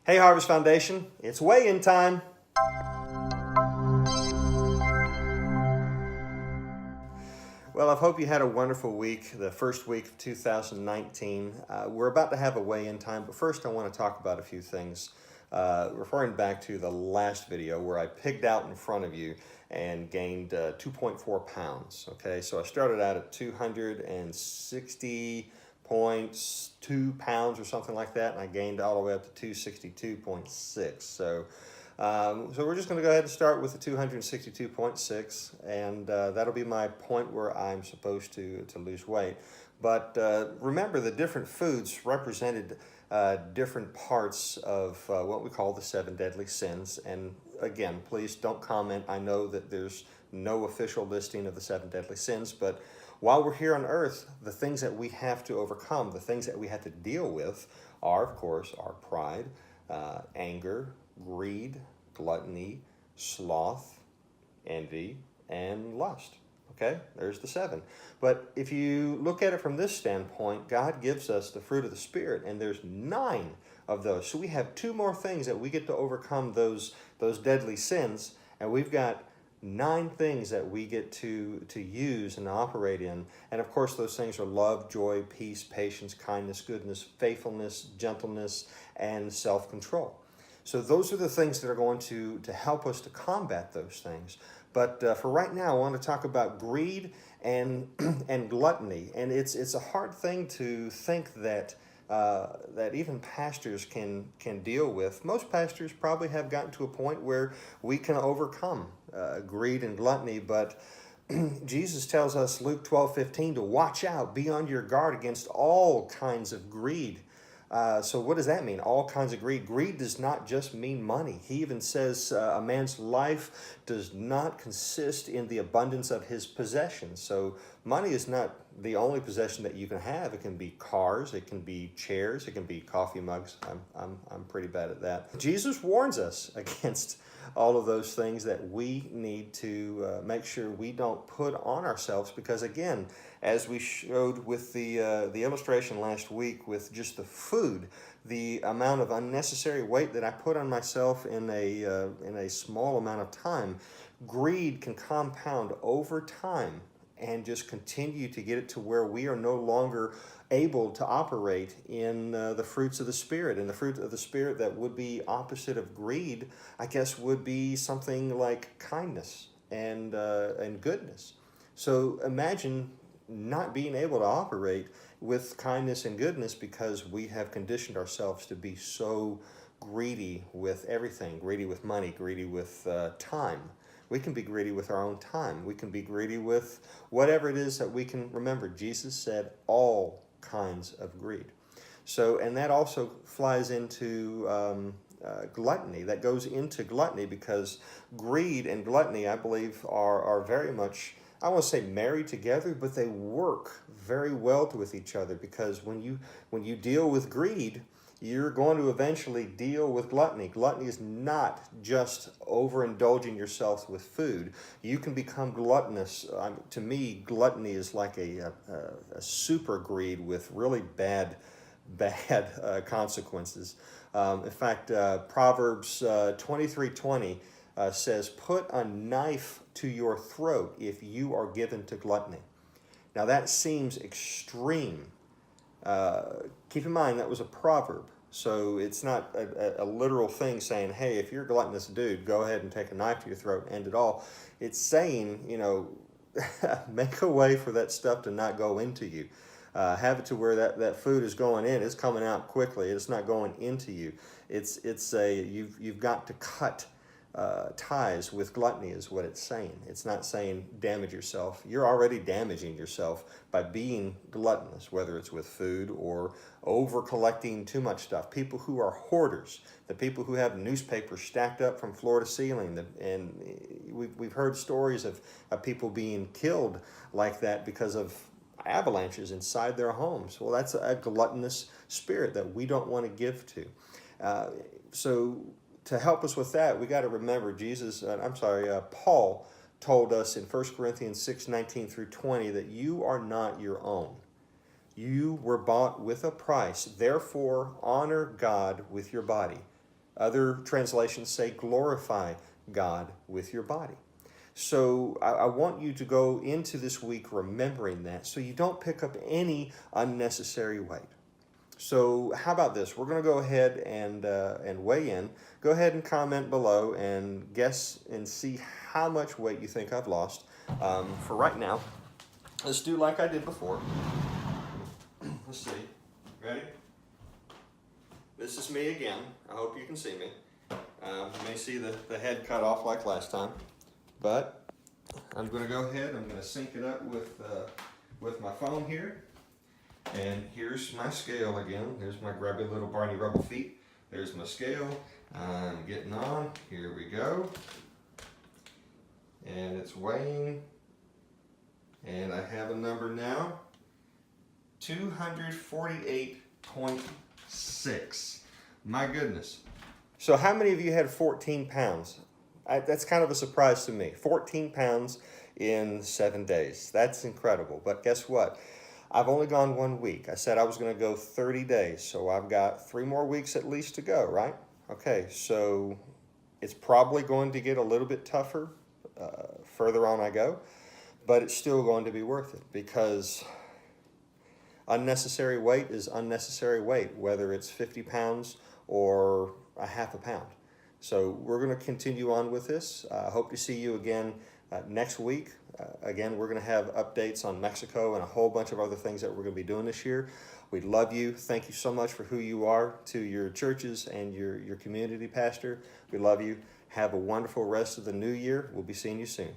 Hey Harvest Foundation, it's weigh-in time. Well, I hope you had a wonderful week, the first week of 2019. We're about to have a weigh-in time, but first I want to talk about a few things. Referring back to the last video where I pigged out in front of you and gained 2.4 pounds. Okay, so I started out at 260.2 pounds or something like that, and I gained all the way up to 262.6. So we're just going to go ahead and start with the 262.6, and that'll be my point where I'm supposed to lose weight. But remember, the different foods represented different parts of what we call the 7 deadly sins. And again, please don't comment. I know that there's no official listing of the 7 deadly sins, but while we're here on earth, the things that we have to overcome, the things that we have to deal with are, of course, our pride, anger, greed, gluttony, sloth, envy, and lust. Okay, there's the 7. But if you look at it from this standpoint, God gives us the fruit of the Spirit, and there's 9 of those. So we have 2 more things that we get to overcome those deadly sins, and we've got 9 things that we get to use and operate in. And of course, those things are love, joy, peace, patience, kindness, goodness, faithfulness, gentleness, and self-control. So those are the things that are going to help us to combat those things. But for right now, I want to talk about greed and and gluttony. And it's a hard thing to think that that even pastors can deal with. Most pastors probably have gotten to a point where we can overcome greed and gluttony, but Jesus tells us, Luke 12:15, to watch out, be on your guard against all kinds of greed. So what does that mean? All kinds of greed. Greed does not just mean money. He even says a man's life does not consist in the abundance of his possessions. So money is not the only possession that you can have. It can be cars, it can be chairs, it can be coffee mugs. I'm pretty bad at that. Jesus warns us against all of those things that we need to make sure we don't put on ourselves, because again, as we showed with the illustration last week with just the food, the amount of unnecessary weight that I put on myself in a small amount of time, greed can compound over time and just continue to get it to where we are no longer able to operate in the fruits of the Spirit. And the fruit of the Spirit that would be opposite of greed, I guess, would be something like kindness and goodness. So imagine not being able to operate with kindness and goodness because we have conditioned ourselves to be so greedy with everything, greedy with money, greedy with time. We can be greedy with our own time. We can be greedy with whatever it is that we can remember. Jesus said all kinds of greed. So, and that also flies into gluttony. That goes into gluttony because greed and gluttony, I believe, are very much, I won't say married together, but they work very well with each other, because when you deal with greed, you're going to eventually deal with gluttony. Gluttony is not just overindulging yourself with food. You can become gluttonous. To me, gluttony is like a super greed with really bad consequences. In fact, Proverbs 23:20 says, "Put a knife to your throat if you are given to gluttony." Now that seems extreme. Keep in mind that was a proverb, so it's not a literal thing saying, hey, if you're a gluttonous dude, go ahead and take a knife to your throat and end it all. It's saying, make a way for that stuff to not go into you. Have it to where that food is going in, it's coming out quickly, it's not going into you. You've got to cut ties with gluttony is what it's saying. It's not saying damage yourself. You're already damaging yourself by being gluttonous, whether it's with food or over collecting too much stuff. People who are hoarders, the people who have newspapers stacked up from floor to ceiling, and we've heard stories of people being killed like that because of avalanches inside their homes. Well, that's a gluttonous spirit that we don't want to give to. So to help us with that, we got to remember Paul told us in 1 Corinthians 6:19 through 20 that you are not your own. You were bought with a price. Therefore, honor God with your body. Other translations say glorify God with your body. So I want you to go into this week remembering that so you don't pick up any unnecessary weight. So how about this? We're going to go ahead and weigh in. Go ahead and comment below and guess and see how much weight you think I've lost. For right now, let's do like I did before. Let's see. Ready? This is me again. I hope you can see me. You may see the head cut off like last time. But I'm going to go ahead. I'm going to sync it up with my phone here. And here's my scale again. There's my grubby little Barney Rubble feet. There's my scale. I'm getting on. Here we go. And it's weighing. And I have a number now. 248.6. My goodness. So how many of you had 14 pounds? That's kind of a surprise to me. 14 pounds in 7 days. That's incredible. But guess what? I've only gone 1 week. I said I was going to go 30 days, so I've got 3 more weeks at least to go, right? Okay, so it's probably going to get a little bit tougher further on I go, but it's still going to be worth it because unnecessary weight is unnecessary weight, whether it's 50 pounds or a half a pound. So we're going to continue on with this. I hope to see you again next week. Again, we're going to have updates on Mexico and a whole bunch of other things that we're going to be doing this year. We love you. Thank you so much for who you are to your churches and your community, Pastor. We love you. Have a wonderful rest of the new year. We'll be seeing you soon.